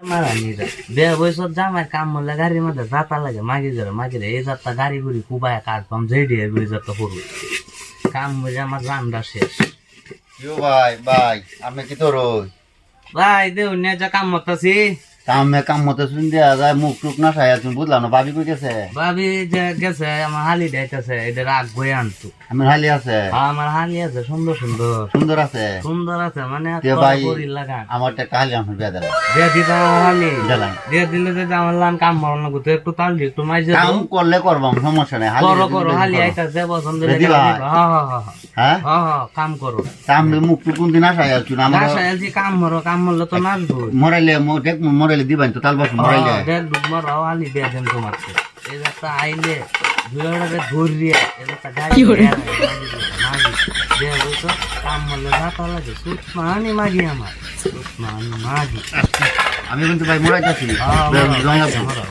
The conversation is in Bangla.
মারানিরা বে বয়সত জামাই কাম মলে গাড়ির মধ্যে যাতা লাগে মাগি এই যাত্রা গাড়ি গুড়ি কুবায় কার পাম যেই দিয়ে বই যাত্রা করবো কাম বলে আমার রান্না শেষ। ইউ ভাই ভাই আমি কি তোর ভাই দেউ নিয়ে যা কাম মতাছি কাম মতো শুন দেয়া যায় মুখ টুক না খাই তুমি বুঝলাম না ভাবি কই গেছে ভাবি যে গেছে আমার হালি দেখাইতেছে এটা রাগ বই আনতো আমার হালি আছে আমার হালি আছে সুন্দর সুন্দর সুন্দর আছে সুন্দর আছে মানে তে ভাই লাগান আমার একটা হালি আমার বিয়া দিলাম দিয়ে দিতে আমার হালি দিলাম দিয়ে দিলে যদি আমার লান কাম মরণ লাগতো একটু তাল দি একটু মাইজে কাম করলে করবাম সমস্যা নাই করো হালি আইতাছে পছন্দ রেডি ভাই? হ্যাঁ কাম করো কাম মুখ টুক কোন দিন আসাই আছো না আমার আলছি কাম মরলে তো নাচবো মরাইলে দেখ মরাইলে দিবাই তো তাল বাস মরাইলে দেখ ডুবমার রাও আলি দিয়ে দেন তোমার এই একটা আইলে দুয়ারে ধরিয়ে এই একটা গাড়ি দিয়ে বলতো কাম মরলে যাতা লাগে সুতমানি মাগি আমার সুতমানি মাগি আমি কিন্তু ভাই মরাইতেছি মরাও।